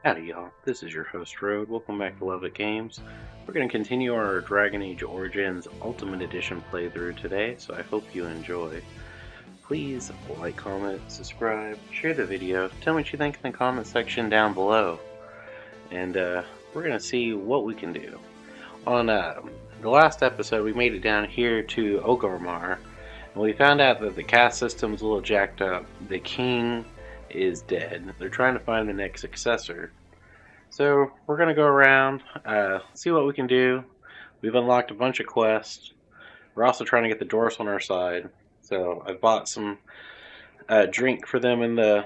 Howdy y'all, this is your host Road. Welcome back to LovettGamez. We're going to continue our Dragon Age Origins Ultimate Edition playthrough today, so I hope you enjoy. Please like, comment, subscribe, share the video, tell me what you think in the comment section down below. And we're going to see what we can do. On the last episode, we made it down here to Ogarmar, and we found out that the caste system's a little jacked up. The king is dead. They're trying to find the next successor. So we're going to go around, see what we can do. We've unlocked a bunch of quests. We're also trying to get the dwarfs on our side. So I've bought some drink for them in the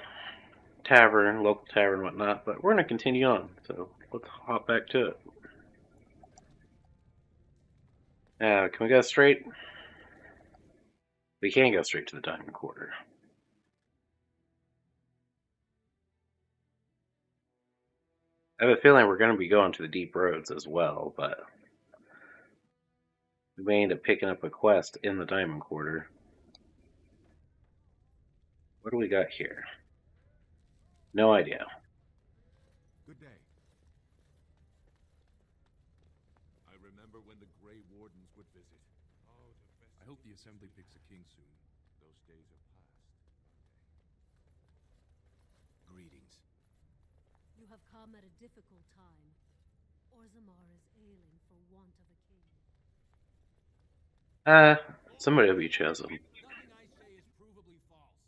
tavern, local tavern, and whatnot. But we're going to continue on. So let's hop back to it. Can we go straight? We can go straight to the diamond quarter. I have a feeling we're going to be going to the deep roads as well, but we may end up picking up a quest in the diamond quarter. What do we got here? No idea. Good day. I remember when the Grey Wardens would visit. I hope the Assembly picks a king soon. Those days are past. Greetings. You have come at a difficult time. Orzammar is ailing for want of a king. Somebody will be chosen. Nothing I say is provably false.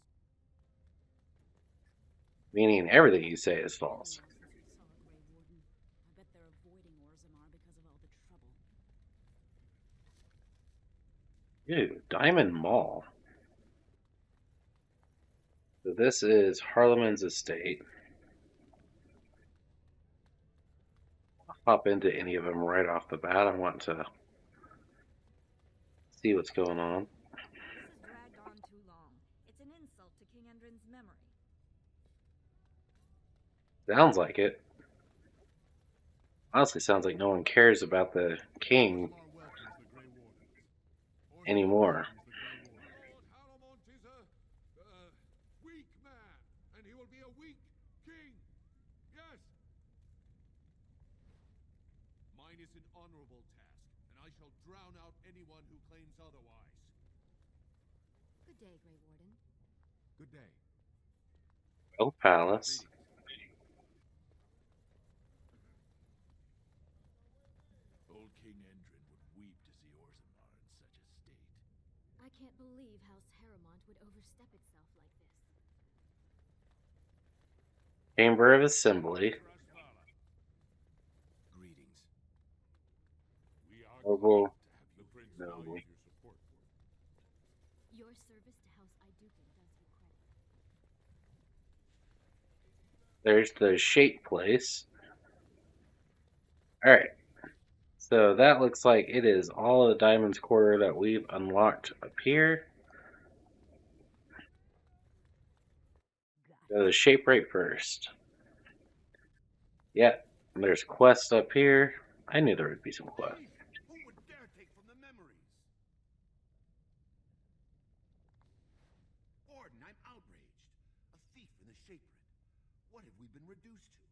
Meaning everything you say is false. Saw a Grey Warden. I bet they're avoiding Orzammar because of all the trouble. Ew, Diamond Mall. So this is Harleman's estate. I'll hop into any of them right off the bat. I want to see what's going on. This has dragged on too long. It's an insult to King Endrin's memory. Sounds like it. Honestly, sounds like no one cares about the king anymore. Lord Halamont is a weak man, and he will be a weak king. Yes. Mine is an honorable task, and I shall drown out anyone who claims otherwise. Good day, Grey Warden. Good day. Oh, palace. Old King Endrin would weep to see Orzammar in such a state. I can't believe House Haramont would overstep itself like this. Chamber of Assembly. Greetings. We are Noble. glad to have the prince Noble. value your support for him. Your service to House Iduken does you credit. There's the shape place. Alright. So that looks like it is all of the Diamond's Quarter that we've unlocked up here. Go to the shape right first. Yep, there's quests up here. I knew there would be some quests. Who would dare take from the memories? Orden, I'm outraged. A thief in the Shaperate. What have we been reduced to?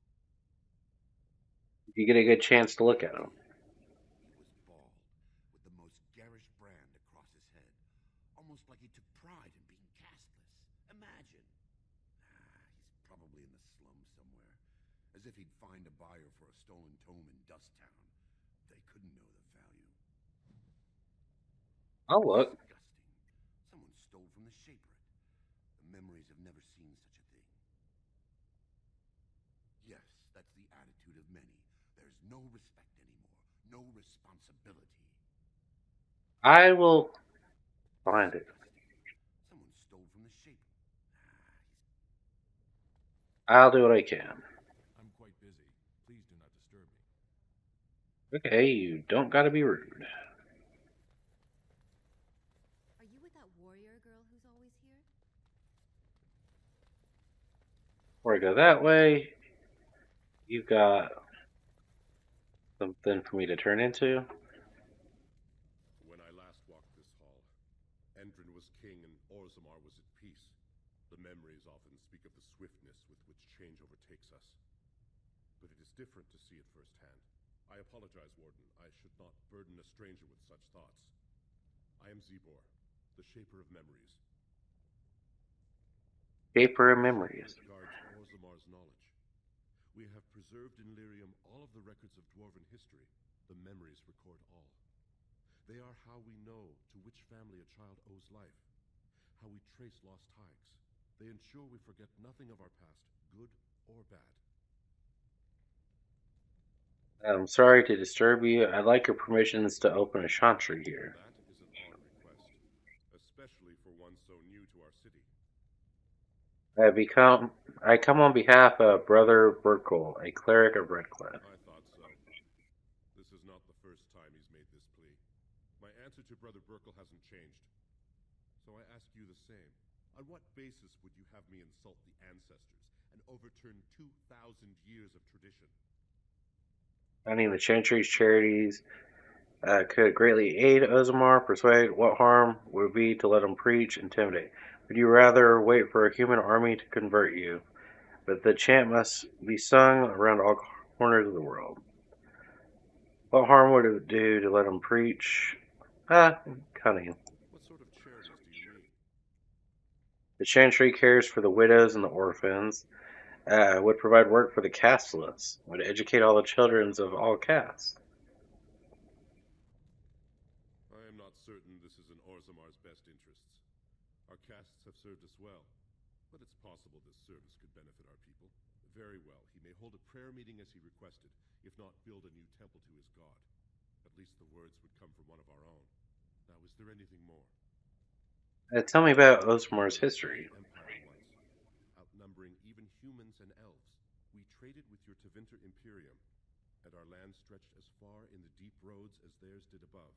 You get a good chance to look at them. He was bald, with the most garish brand across his head. Almost like he took pride in being castless. Imagine. He's probably in the slums somewhere. As if he'd find a buyer for a stolen tome in Dusttown. They couldn't know the value. I'll look. Disgusting. Someone stole from the Shaperate. The memories have never seen such a thing. Yes, that's the attitude of many. There's no respect anymore. No responsibility. I will find it. Someone stole from the Shaperate. I'll do what I can. I'm quite busy. Please do not disturb me. Okay, you don't gotta be rude. Are you with that warrior girl who's always here? Before I go that way, you've got something for me to turn into. When I last walked this hall, Endrin was king and Orzammar was at peace. The memories often speak of the swiftness with which change overtakes us. but it is different to see it firsthand. I apologize, Warden. I should not burden a stranger with such thoughts. I am Zebor, the Shaper of Memories. Shaper of Memories. It guards Orzamar's knowledge. We have preserved in Lyrium all of the records of Dwarven history. The memories record all. They are how we know to which family a child owes life, how we trace lost ties. They ensure we forget nothing of our past, good or bad. I'm sorry to disturb you. I'd like your permissions to open a chantry here. That is an odd request, especially for one so new to our city. I come on behalf of Brother Burkle, a cleric of Redcliffe. I thought so. This is not the first time he's made this plea. My answer to Brother Burkle hasn't changed. So I ask you the same. On what basis would you have me insult the ancestors and overturn 2,000 years of tradition? Finding the chantry's charities could greatly aid Ozamar. Persuade. What harm would be to let him preach? Intimidate. Would you rather wait for a human army to convert you? But the chant must be sung around all corners of the world. What harm would it do to let him preach? Cunning. What sort of charities do you mean? The chantry cares for the widows and the orphans. Would provide work for the casteless. Would educate all the children of all castes. I am not certain this is in Orzamar's best interests. Our castes have served us well, but it's possible this service could benefit our people. Very well, he may hold a prayer meeting as he requested, if not build a new temple to his god. At least the words would come from one of our own. Now, is there anything more? Tell me about Ozamar's history. Empire once, outnumbering even humans and elves. We traded with your Tevinter Imperium, and our land stretched as far in the deep roads as theirs did above.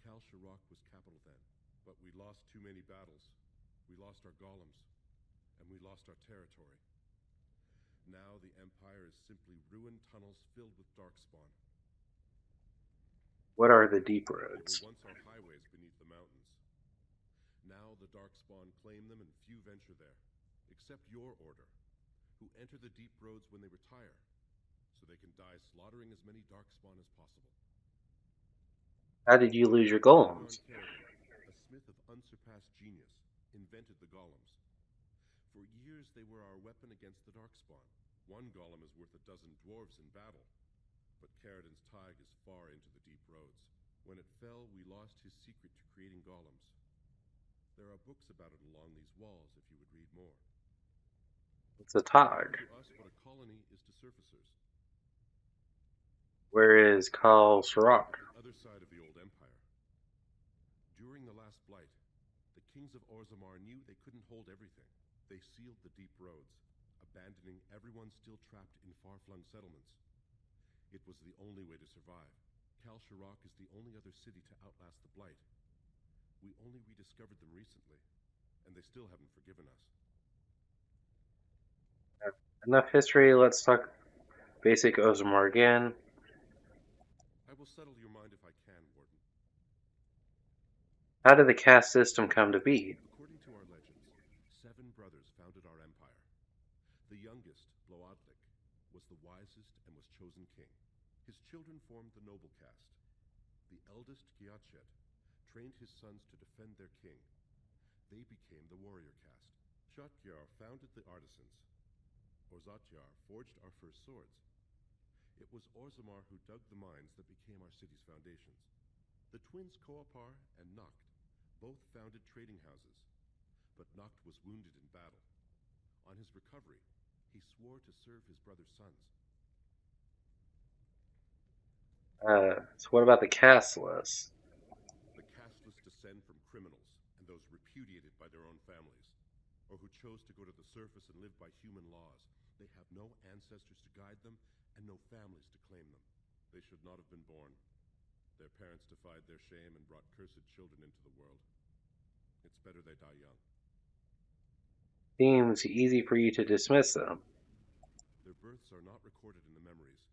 Kal Shirok was capital then, but we lost too many battles. We lost our golems, and we lost our territory. Now the Empire is simply ruined tunnels filled with darkspawn. What are the deep They roads? were once our highways beneath the mountains. Now the darkspawn claim them and few venture there, except your order, who enter the deep roads when they retire, so they can die slaughtering as many darkspawn as possible. How did you lose your golems? A smith of unsurpassed genius, invented the golems. For years they were our weapon against the darkspawn. One golem is worth a dozen dwarves in battle, but Caridin's Tig is far into the deep roads. When it fell, we lost his secret to creating golems. There are books about it along these walls if you would read more. It's a Tog. To us, what a colony is to surfacers. Where is Kal Shirok? The other side of the old empire. During the last blight, the kings of Orzammar knew they couldn't hold everything. They sealed the deep roads, abandoning everyone still trapped in far-flung settlements. It was the only way to survive. Kal Shirok is the only other city to outlast the blight. We only rediscovered them recently, and they still haven't forgiven us. Enough history. Let's talk basic Ozamar again. I will settle your mind if I can, Warden. How did the caste system come to be? According to our legends, 7 brothers founded our empire. The youngest, Bloadlik, was the wisest and was chosen king. His children formed the noble caste. The eldest, Giachet, trained his sons to defend their king. They became the warrior caste. Shotgyar founded the artisans. Orzatjar forged our first swords. It was Orzammar who dug the mines that became our city's foundations. The twins Koapar and Noct both founded trading houses, but Noct was wounded in battle. On his recovery, he swore to serve his brother's sons. So what about the casteless? The casteless descend from criminals and those repudiated by their own families, or who chose to go to the surface and live by human laws. They have no ancestors to guide them and no families to claim them. They should not have been born. Their parents defied their shame and brought cursed children into the world. It's better they die young. Seems easy for you to dismiss them. Their births are not recorded in the memories.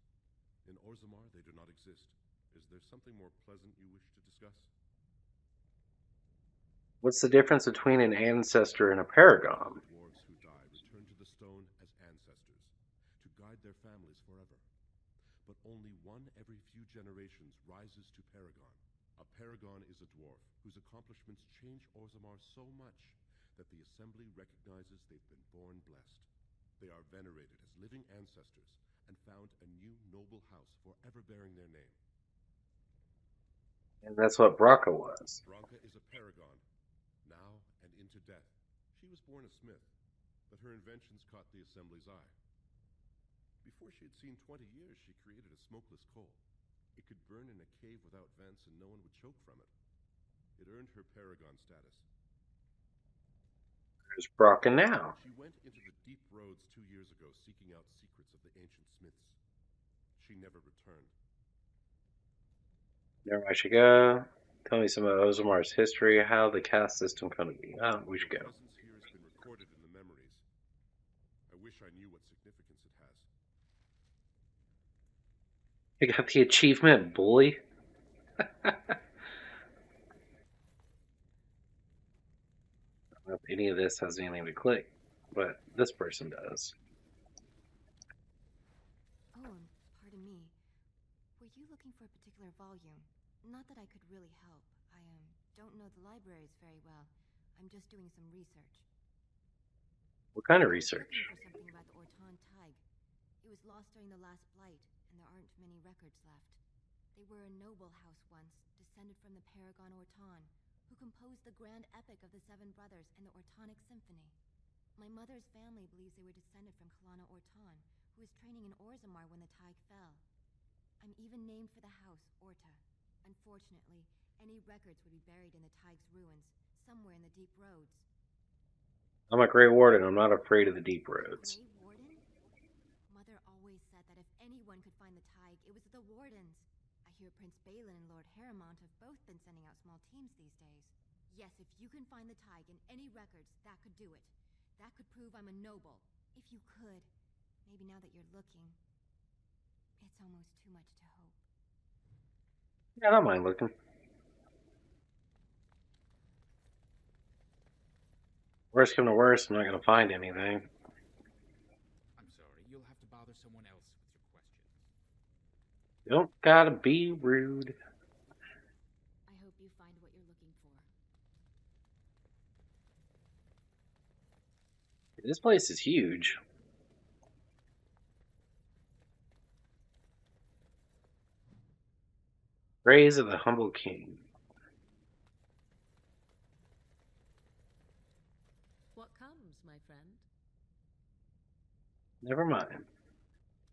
In Orzammar, they do not exist. Is there something more pleasant you wish to discuss? What's the difference between an ancestor and a paragon? Dwarves who die return to the stone as ancestors, to guide their families forever. But only one every few generations rises to paragon. A paragon is a dwarf whose accomplishments change Orzammar so much that the Assembly recognizes they've been born blessed. They are venerated as living ancestors and found a new noble house forever bearing their name. And that's what Braca was. Branca is a paragon, now and into death. She was born a smith, but her inventions caught the Assembly's eye. Before she had seen 20 years, she created a smokeless coal. It could burn in a cave without vents and no one would choke from it. It earned her paragon status. There's Braca now. She went into the deep roads 2 years ago seeking out secrets of the ancient smiths. She never returned. There I should go. Tell me some of Ozammar's history, how the caste system come to be. We should Your go. presence here has been recorded in the memories. I wish I knew what significance it has. You got the achievement, bully. I don't know if any of this has anything to click, but this person does. Oh, pardon me. Were you looking for a particular volume? Not that I could really help. I don't know the libraries very well. I'm just doing some research. What kind of I was research? looking for something about the Orton Tig. It was lost during the last blight, and there aren't many records left. They were a noble house once, descended from the Paragon Orton, who composed the grand epic of the Seven Brothers and the Ortonic Symphony. My mother's family believes they were descended from Kalana Orton, who was training in Orzammar when the Tig fell. I'm even named for the house, Orta. Unfortunately, any records would be buried in the Tig's ruins, somewhere in the deep roads. I'm a Grey Warden. I'm not afraid of the deep roads. Grey Warden? Mother always said that if anyone could find the Tig, it was the Wardens. I hear Prince Balin and Lord Harrimont have both been sending out small teams these days. Yes, if you can find the Tig in any records, that could do it. That could prove I'm a noble. If you could. Maybe now that you're looking. It's almost too much to hope. Yeah, I don't mind looking. Worst come to worst, I'm not going to find anything. I'm sorry, you'll have to bother someone else with your questions. You don't gotta be rude. I hope you find what you're looking for. This place is huge. Praise of the humble king. What comes, my friend? Never mind.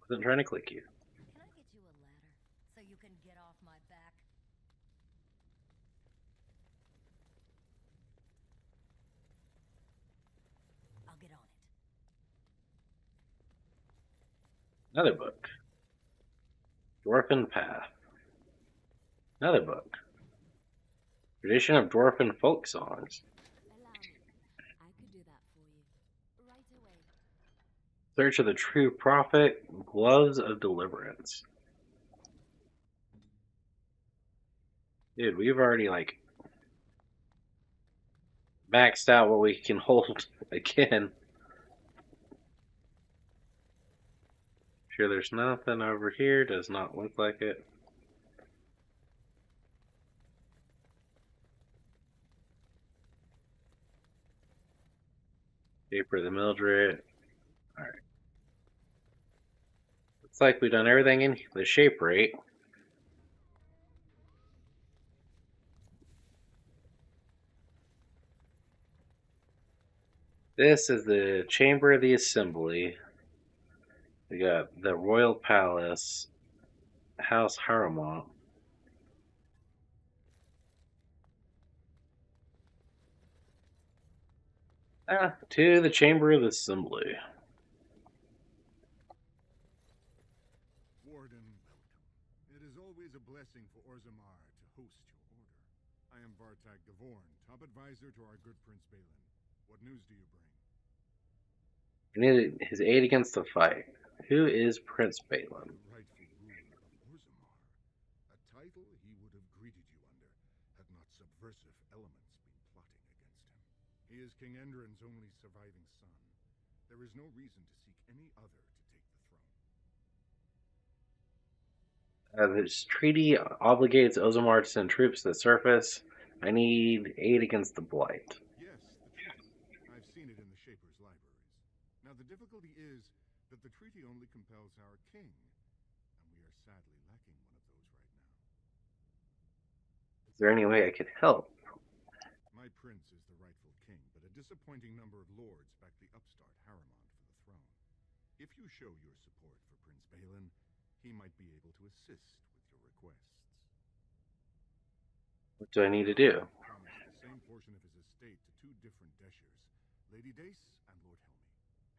Wasn't trying to click you. Can I get you a ladder so you can get off my back? I'll get on it. Another book. Dwarfen Path. Another book. Tradition of Dwarfen folk songs. Allow me. I could do that for you. Right away. Search of the True Prophet. Gloves of Deliverance. Dude, we've already, like, maxed out what we can hold again. Sure there's nothing over here. Does not look like it. Paper the Mildred. Alright. Looks like we've done everything in the shape rate. This is the Chamber of the Assembly. We got the Royal Palace, House Harrimont. To the Chamber of the Assembly. Warden, welcome. It is always a blessing for Orzammar to host your order. I am Vartag Gavorn, top advisor to our good Prince Balin. What news do you bring? We need his aid against the fight. Who is Prince Balin? The rightful ruler of Orzammar. A title he would have greeted you under had not subversive elements been plotting against him. He is King Endrin's only surviving son. There is no reason to seek any other to take the throne. This treaty obligates Ozamar to send troops to the surface. I need aid against the Blight. Yes, the treaty. I've seen it in the Shaper's libraries. Now, the difficulty is that the treaty only compels our king, and we are sadly lacking one of those right now. Is there any way I could help? My prince is the rightful king, but a disappointing number of lords back the upstart Harriman for the throne. If you show your support for Prince Balin, he might be able to assist with your requests. What do I need to do? Promised the same portion of his estate to two different Deshers, Lady Dace and Lord Helmy.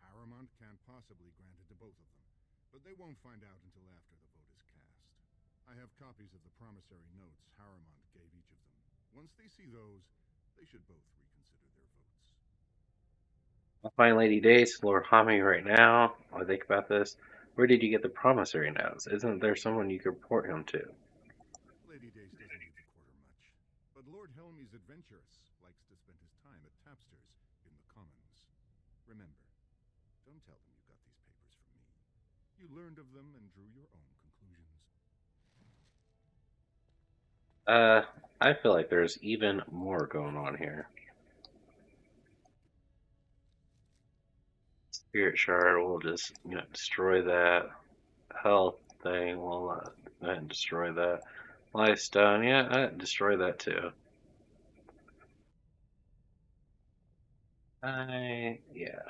Harriman can't possibly grant it to both of them, but they won't find out until after the vote is cast. I have copies of the promissory notes Harriman gave each of them. Once they see those, they should both reconsider their votes. I'll find Lady Dace, Lord Hami right now. While I think about this. Where did you get the promissory notes? Isn't there someone you could report him to? Lady Dace doesn't leave the quarter much, but Lord Helmy's adventurous, likes to spend his time at Tapster's in the Commons. Remember, don't tell them you got these papers from me. You learned of them and drew your own conclusions. I feel like there's even more going on here. Spirit Shard, we'll just, destroy that. Health thing, we'll go ahead and destroy that. Lifestone, yeah, destroy that too. Yeah.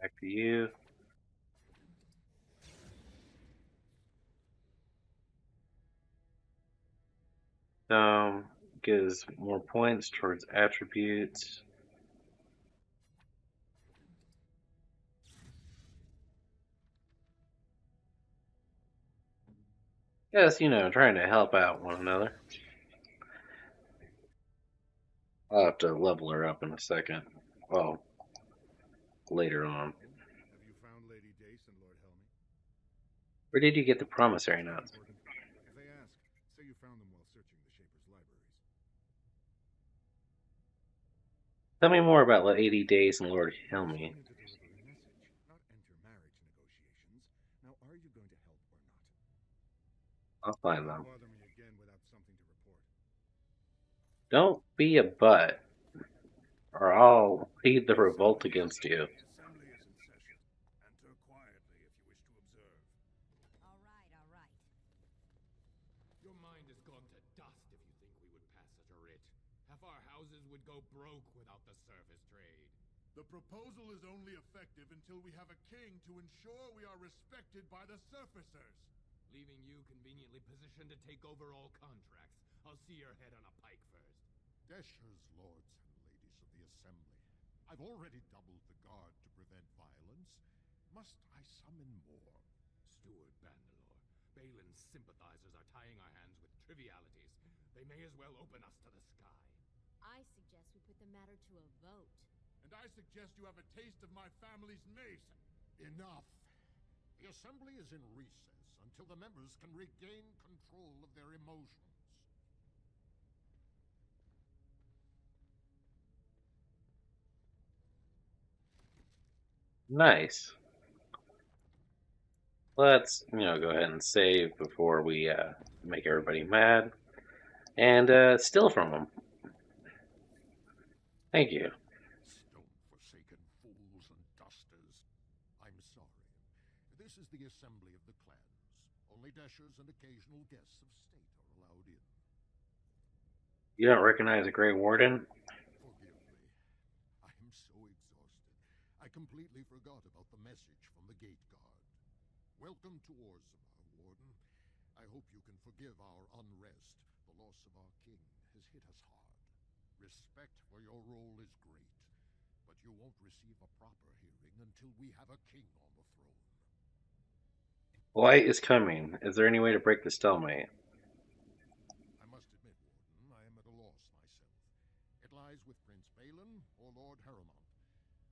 Back to you. Gives more points towards attributes. Yes, trying to help out one another. I'll have to level her up in a second. Well, later on. Have you found Lady Dace and Lord Helmy? Where did you get the promissory notes? If they ask, say you found them while searching the Shaper's libraries. Tell me more about Lady Dace and Lord Helmy. To deliver a message, not enter marriage negotiations. Now, are you going to help or not? I'll find them. Bother me again without something to report. Don't be a butt, or I'll lead the revolt against you. The assembly is in session. Enter quietly if you wish to observe. All right. Your mind has gone to dust if you think we would pass such a writ. Half our houses would go broke without the service trade. The proposal is only effective until we have a king to ensure we are respected by the surfacers. Leaving you conveniently positioned to take over all contracts. I'll see your head on a pike first. Deshers, lords and ladies of the assembly, I've already doubled the guard to prevent violence. Must I summon more? Steward Bandalore, Balin's sympathizers are tying our hands with trivialities. They may as well open us to the sky. I suggest we put the matter to a vote. And I suggest you have a taste of my family's mace. Enough! The assembly is in recess until the members can regain control of their emotions. Nice. Let's, go ahead and save before we make everybody mad. And steal from them. Thank you. Stone-forsaken fools and dusters. I'm sorry. This is the assembly of the clans. Only Deshers and occasional guests of state are allowed in. You don't recognize a Grey Warden? Forgive me. I am so exhausted. I completely forgot about the message from the gate guard. Welcome to Orzammar, Warden. I hope you can forgive our unrest. The loss of our king has hit us hard. Respect for your role is great, but you won't receive a proper hearing until we have a king on the throne. Light is coming. Is there any way to break the stalemate? I must admit, Warden, I am at a loss myself. It lies with Prince Balin or Lord Harriman,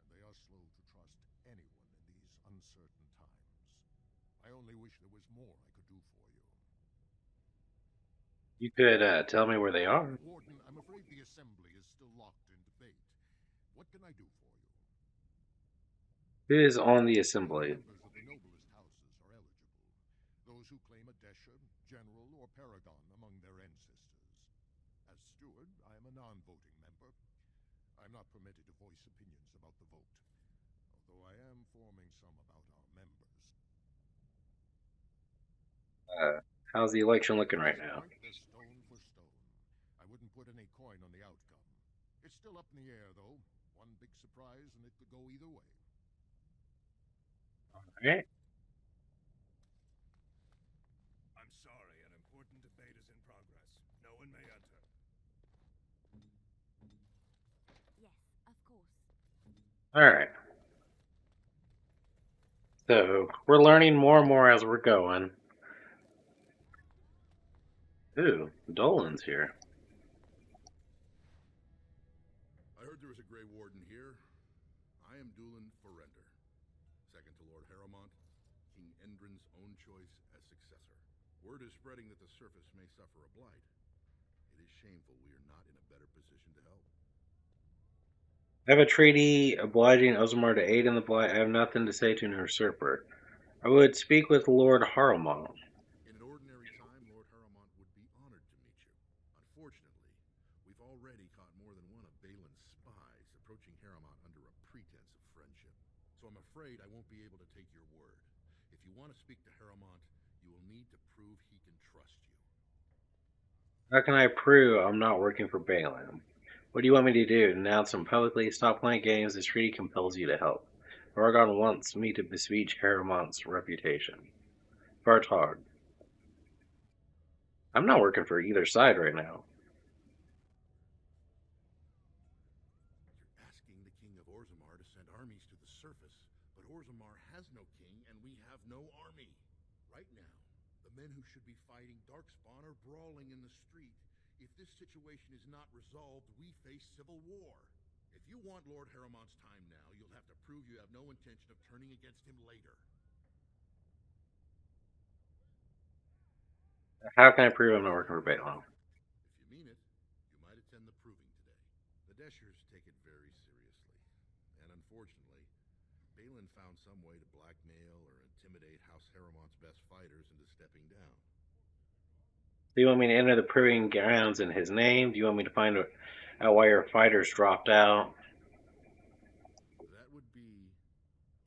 and they are slow to trust anyone in these uncertain times. I only wish there was more I could do for you. You could tell me where they are. Warden, I'm afraid the assembly is still locked in debate. What can I do for you? Who is on the assembly? Members of the noblest houses are eligible. Those who claim a Desher, General, or Paragon among their ancestors. As steward, I am a non-voting member. I'm not permitted to voice opinions about the vote, although I am forming some about our members. How's the election looking right At this now? point, they're stone for stone. I wouldn't put any coin on the outcome. It's still up in the air, though. One big surprise, and it could go either way. Alright. I'm sorry, an important debate is in progress. No one may enter. Yes, of course. Alright. So, we're learning more and more as we're going. Ooh, Dolan's here. I heard there was a Grey Warden here. I am Doolan Forrender, second to Lord Harrowmont, King Endrin's own choice as successor. Word is spreading that the surface may suffer a blight. It is shameful we are not in a better position to help. I have a treaty obliging Ozmar to aid in the blight. I have nothing to say to an usurper. I would speak with Lord Harrowmont. In an ordinary time, Lord Harrowmont would be honored to meet you. Unfortunately, we've already caught more than one of Balin's spies approaching Harrowmont under a pretense of friendship. So I'm afraid I won't be able to take your word. If you want to speak to Harrowmont, you will need to prove he can trust you. How can I prove I'm not working for Balin? What do you want me to do? Denounce him publicly? Stop playing games. This treaty compels you to help. Vargon wants me to bespeak Harrowmont's reputation. Vartog. I'm not working for either side right now. You're asking the King of Orzammar to send armies to the surface, but Orzammar has no king and we have no army. Right now, the men who should be fighting Darkspawn are brawling in the street. If this situation is not resolved, we face civil war. If you want Lord Harrowmont's time now, you'll have to prove you have no intention of turning against him later. How can I prove I'm not working for Balin? If you mean it, you might attend the proving today. The Deshers take it very seriously. And unfortunately, Balin found some way to blackmail or intimidate House Harrowmont's best fighters into stepping down. Do you want me to enter the proving grounds in his name? Do you want me to find out why your fighters dropped out? That would be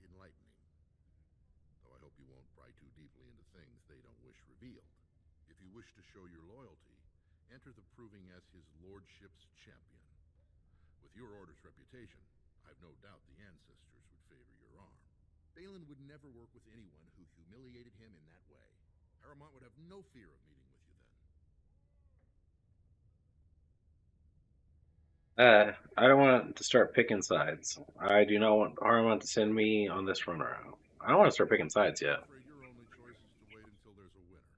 enlightening. Though I hope you won't pry too deeply into things they don't wish revealed. If you wish to show your loyalty, enter the proving as his lordship's champion. With your order's reputation, I've no doubt the ancestors would favor your arm. Balin would never work with anyone who humiliated him in that way. Harrowmont would have no fear of meeting with you then. I don't want to start picking sides. I do not want Harmon to send me on this runaround. I don't want to start picking sides yet. I'm afraid your only choice is to wait until there's a winner.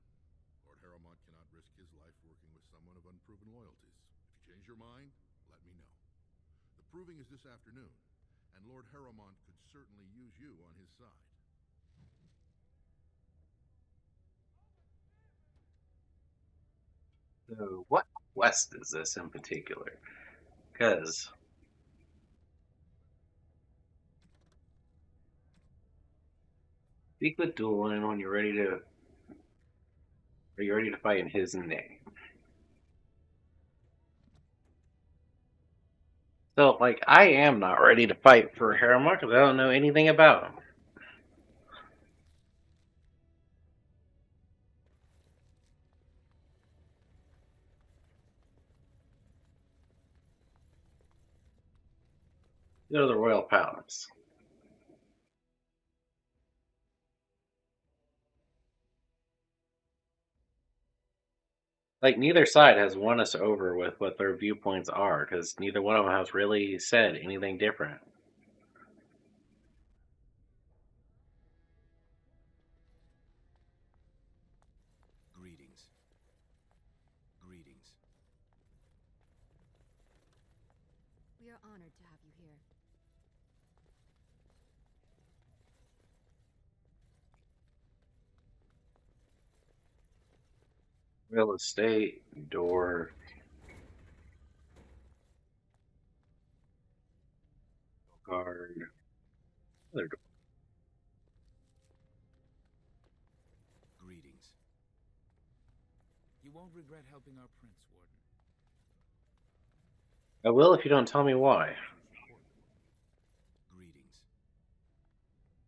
Lord Harrowmont cannot risk his life working with someone of unproven loyalties. If you change your mind, let me know. The proving is this afternoon, and Lord Harrowmont could certainly use you on his side. So, what quest is this in particular? Because speak with Doolin when you're ready to. Are you ready to fight in his name? So, like, I am not ready to fight for Harrowmont because I don't know anything about him. Go to the Royal Palace. Like, neither side has won us over with what their viewpoints are because neither one of them has really said anything different. Greetings. Greetings. We are honored to have you here. Real estate, door. Other door. Greetings. You won't regret helping our prince, Warden. I will if you don't tell me why. Greetings.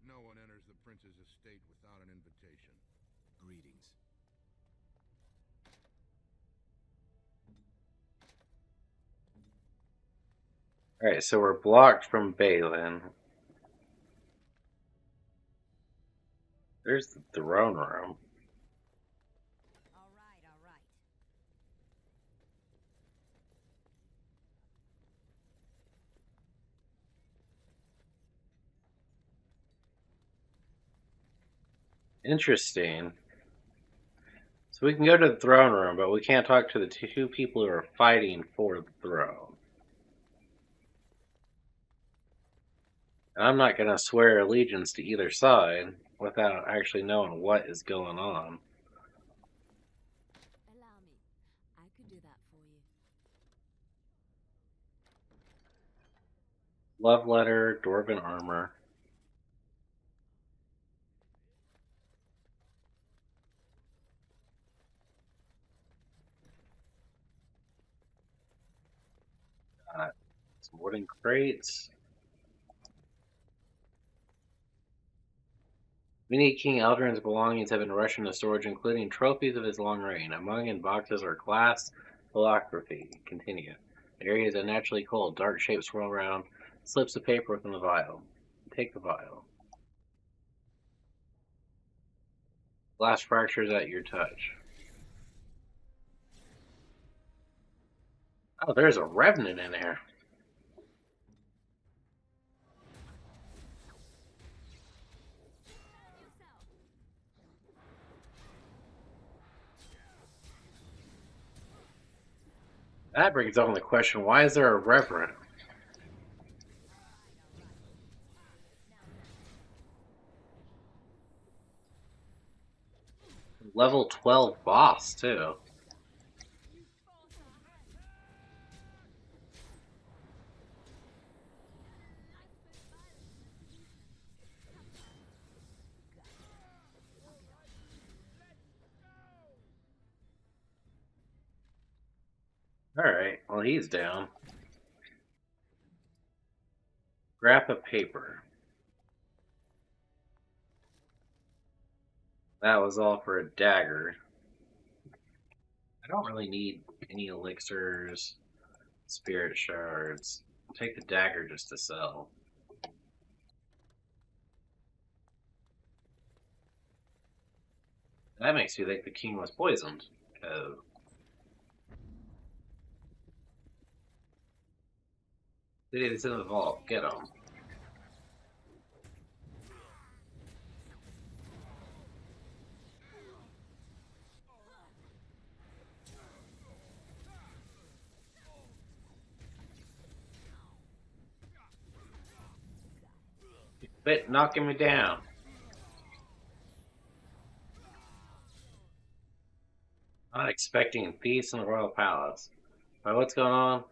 No one enters the prince's estate without an invitation. Greetings. Alright, so we're blocked from Balin. There's the throne room. All right, all right. Interesting. So we can go to the throne room, but we can't talk to the two people who are fighting for the throne. And I'm not going to swear allegiance to either side without actually knowing what is going on. Allow me. I could do that for you. Love letter, dwarven armor. Some wooden crates. Many King Eldrin's belongings have been rushed into storage, including trophies of his long reign. Among in boxes are glass philosophy. Continue. The area is unnaturally cold. Dark shapes swirl around. Slips of paper within the vial. Take the vial. Glass fractures at your touch. Oh, there's a revenant in there. That brings up the question, why is there a revenant? Level 12 boss, too. Alright, well he's down. Scrap of paper. That was all for a dagger. I don't really need any elixirs, spirit shards. I'll take the dagger just to sell. That makes me think the king was poisoned. Oh. It's in the vault. Get him. Quit knocking me down. Not expecting peace in the royal palace. But what's going on?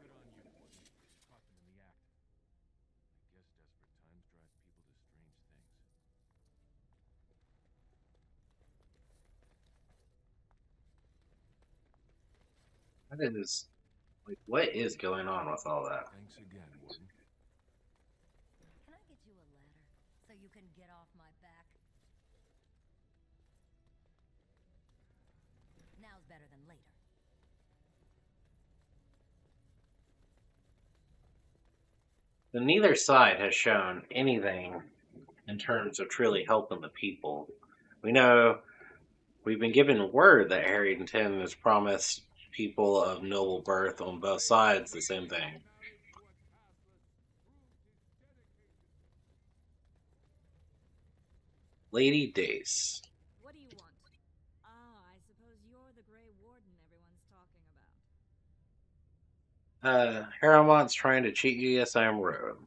That is, like, what is going on with all that? Thanks again, Warden. Can I get you a ladder so you can get off my back? Now's better than later. So neither side has shown anything in terms of truly helping the people. We know we've been given word that Harrington has promised people of noble birth on both sides the same thing. Lady Dace. What do you want? Ah, I suppose you're the Grey Warden everyone's talking about. Haramont's trying to cheat you. Yes, I am rude.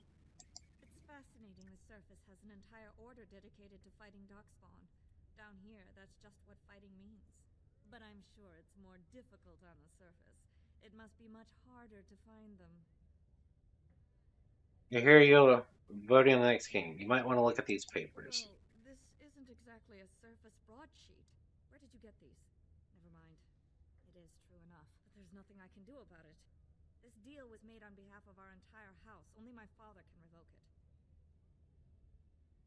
It's fascinating the surface has an entire order dedicated to fighting darkspawn. Down here, that's just what fighting means. But I'm sure it's more difficult on the surface. It must be much harder to find them. I hear you'll voting on the next king. You might want to look at these papers. Well, this isn't exactly a surface broadsheet. Where did you get these? Never mind. It is true enough, but there's nothing I can do about it. This deal was made on behalf of our entire house. Only my father can revoke it.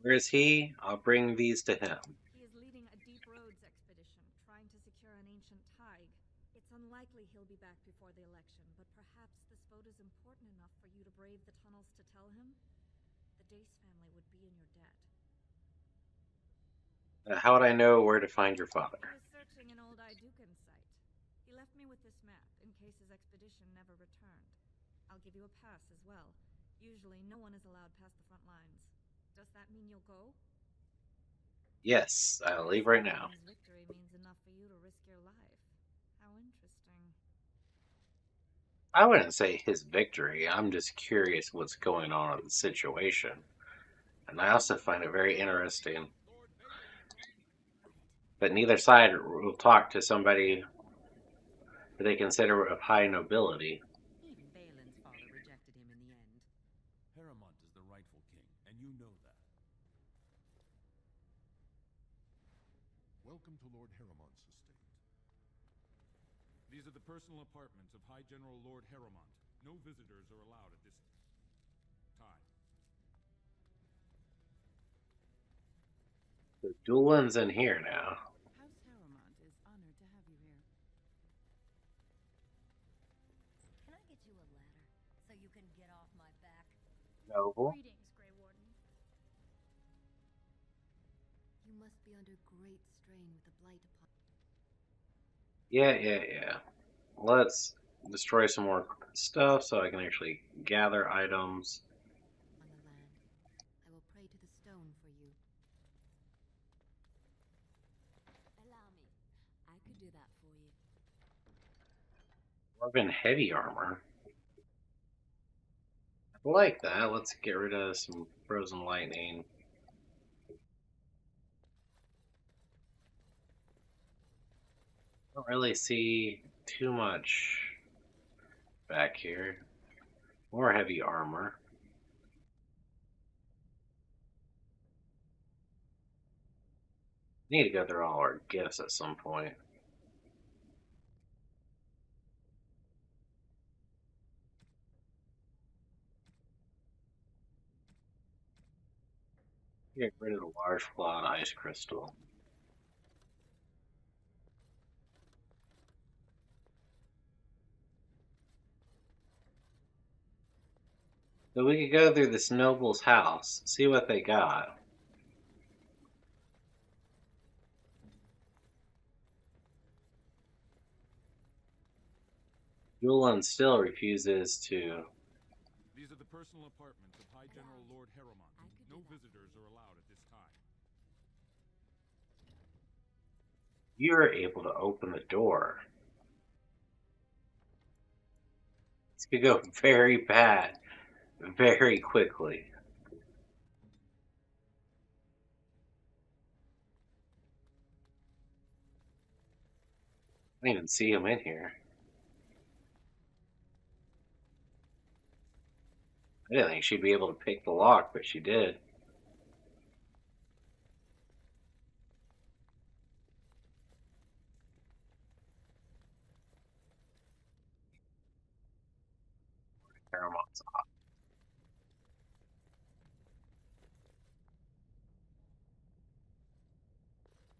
Where is he? I'll bring these to him. He is leading a deep roads expedition, trying to secure an ancient thaig. It's unlikely he'll be back before the election, but perhaps this vote is important enough for you to brave the tunnels to tell him? The Dace family would be in your debt. How would I know where to find your father? He was searching an old Idukan site. He left me with this map, in case his expedition never returned. I'll give you a pass as well. Usually, no one is allowed past the front lines. Does that mean you'll go? Yes, I'll leave right now. His victory means enough for you to risk your life. How interesting. I wouldn't say his victory. I'm just curious what's going on in the situation. And I also find it very interesting that neither side will talk to somebody that they consider of high nobility. Even Balin's father rejected him in the end. Paramount is the rightful king, and you know that. Welcome to Lord Heramont's estate. These are the personal apartments of High General Lord Heromont. No visitors are allowed at this time. The Doolin's in here now. House Harrowmont is honored to have you here. Can I get you a ladder so you can get off my back? Noble. Greetings, Grey Warden. You must be under great strain with the blight upon. Yeah. Let's destroy some more stuff so I can actually gather items. On the land. I will pray to the stone for you. Allow me. I could do that for you. Dwarven heavy armor. I like that. Let's get rid of some frozen lightning. Don't really see too much back here. More heavy armor. Need to go through all our gifts at some point. Get rid of the large flawed ice crystal. So we could go through this noble's house, see what they got. Julian still refuses to. These are the personal apartments of High General Lord Heromont. No visitors are allowed at this time. You're able to open the door. This could go very bad very quickly. I didn't even see him in here. I didn't think she'd be able to pick the lock, but she did. Paramount's off.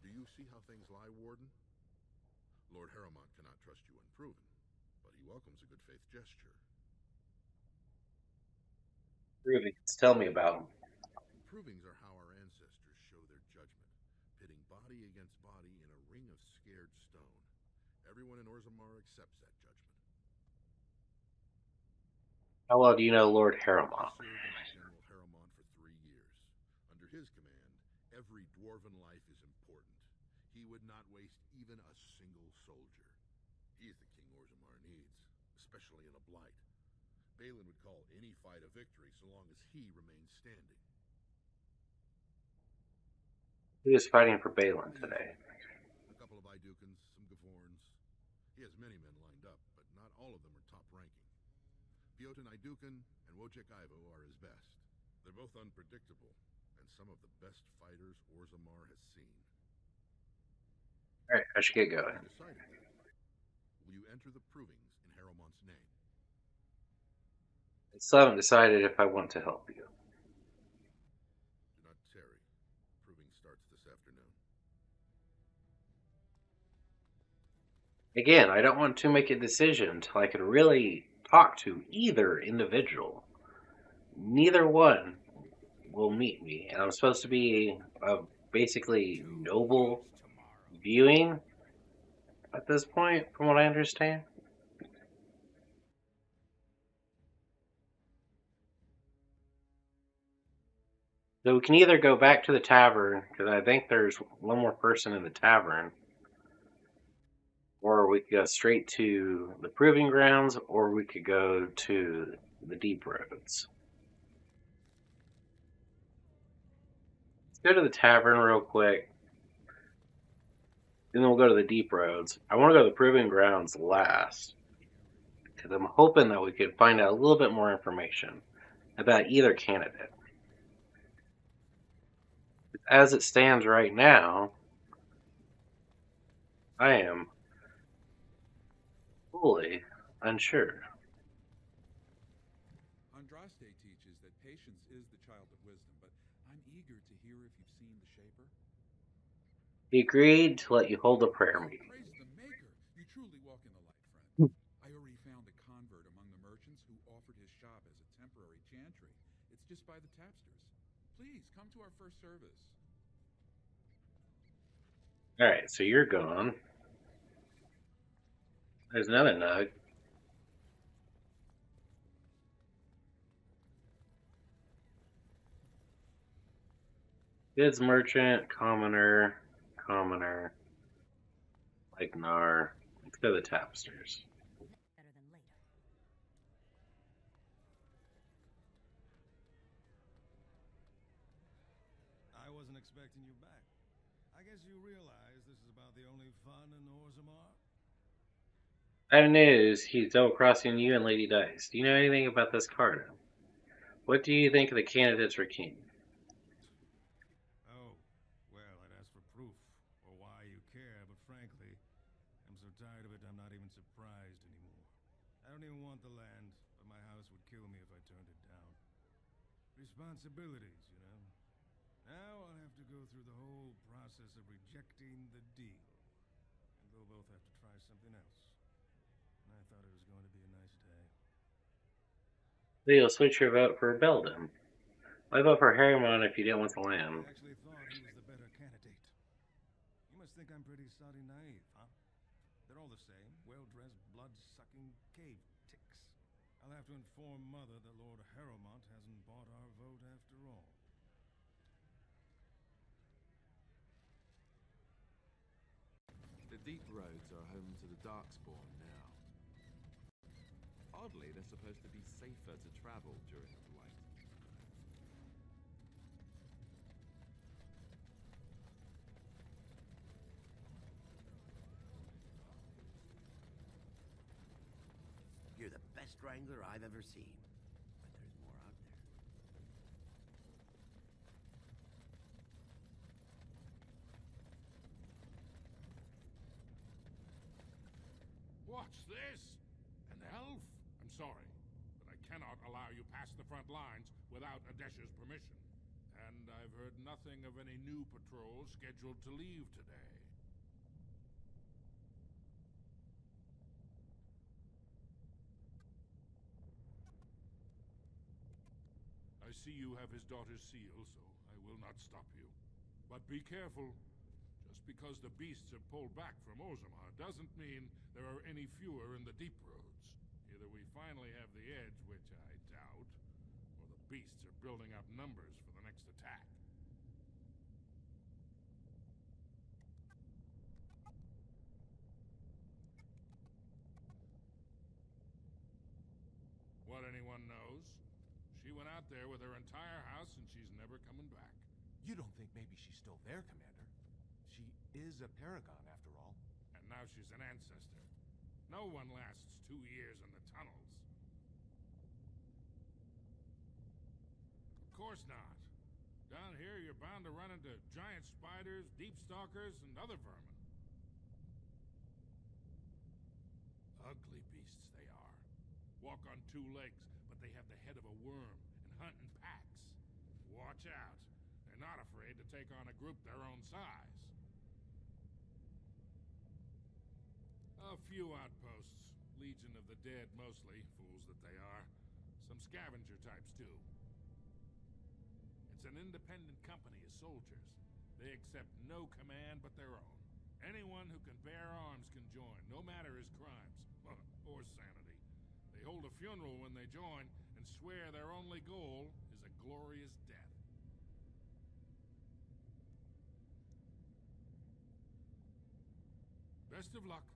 Do you see how things lie, Warden? Lord Heromont cannot trust you unproven, but he welcomes a good faith gesture. Provings. Tell me about them. Provings are how our ancestors show their judgment, pitting body against body in a ring of scared stone. Everyone in Orzammar accepts that judgment. How well do you know Lord I Heromont? served under General Heromont for 3 years. Under his command, every dwarven life is important. He would not waste even a single soldier. He is the king Orzammar needs, especially in a blight. Balin would call any fight a victory so long as he remains standing. Who is fighting for Balin today? A couple of Idukans, some Gavorns. He has many men lined up, but not all of them are top ranking. Piotin Idukan and Wojciech Ivo are his best. They're both unpredictable, and some of the best fighters Orzammar has seen. Alright, I should get going. Decided then. Will you enter the provings in Harrowmont's name? I still haven't decided if I want to help you. Do not tarry. Proving starts this afternoon. Again, I don't want to make a decision until I can really talk to either individual. Neither one will meet me, and I'm supposed to be a basically noble viewing at this point, from what I understand. So we can either go back to the tavern, because I think there's one more person in the tavern, or we could go straight to the proving grounds, or we could go to the deep roads. Let's go to the tavern real quick, then we'll go to the deep roads. I want to go to the proving grounds last, because I'm hoping that we could find out a little bit more information about either candidate. As it stands right now, I am fully unsure. Andraste teaches that patience is the child of wisdom, but I'm eager to hear if you've seen the Shaper. He agreed to let you hold a prayer meeting. Praise the Maker! You truly walk in the light, friend. I already found a convert among the merchants who offered his shop as a temporary chantry. It's just by the tapsters. Please, come to our first service. Alright, so you're gone. There's another nug. Goods merchant, commoner, like Nar. Let's go to the tapsters. Better than later. I wasn't expecting you back. I guess you realize this is about the only fun in Orzammar? Bad news, he's double-crossing you and Lady Dice. Do you know anything about this card? What do you think of the candidates for king? Oh, well, I'd ask for proof, or why you care, but frankly, I'm so tired of it I'm not even surprised anymore. I don't even want the land, but my house would kill me if I turned it down. Responsibilities, you know? Now I'll have to go through the whole process of rejecting the deal. And we'll both have to try something else. And I thought it was going to be a nice day. So you'll switch your vote for Belden. Why vote for Harrymon if you didn't want the land? I actually thought he was the better candidate. You must think I'm pretty soddy naive, huh? They're all the same, well-dressed, blood-sucking cave ticks. I'll have to inform Mother that Lord Harrowmont hasn't bought our vote after all. The deep roads are home to the Darkspawn now. Oddly, they're supposed to be safer to travel during the Blight. You're the best wrangler I've ever seen. But there's more out there. What's this? An elf? I'm sorry, but I cannot allow you past the front lines without Adesha's permission. And I've heard nothing of any new patrols scheduled to leave today. I see you have his daughter's seal, so I will not stop you. But be careful. Just because the beasts have pulled back from Orzammar doesn't mean there are any fewer in the deep roads. Either we finally have the edge, which I doubt, or the beasts are building up numbers for the next attack. What anyone knows? She went out there with her entire house and she's never coming back. You don't think maybe she's still there, Commander? She is a paragon, after all. And now she's an ancestor. No one lasts 2 years in the tunnels. Of course course not. Down here, you're bound to run into giant spiders, deep stalkers, and other vermin. Ugly beasts they are. Walk on two legs, but they have the head of a worm and hunt in packs. Watch out. They're not afraid to take on a group their own size. A few outposts. Legion of the Dead mostly, fools that they are. Some scavenger types too. It's an independent company of soldiers. They accept no command but their own. Anyone who can bear arms can join, no matter his crimes, or sanity. They hold a funeral when they join, and swear their only goal is a glorious death. Best of luck.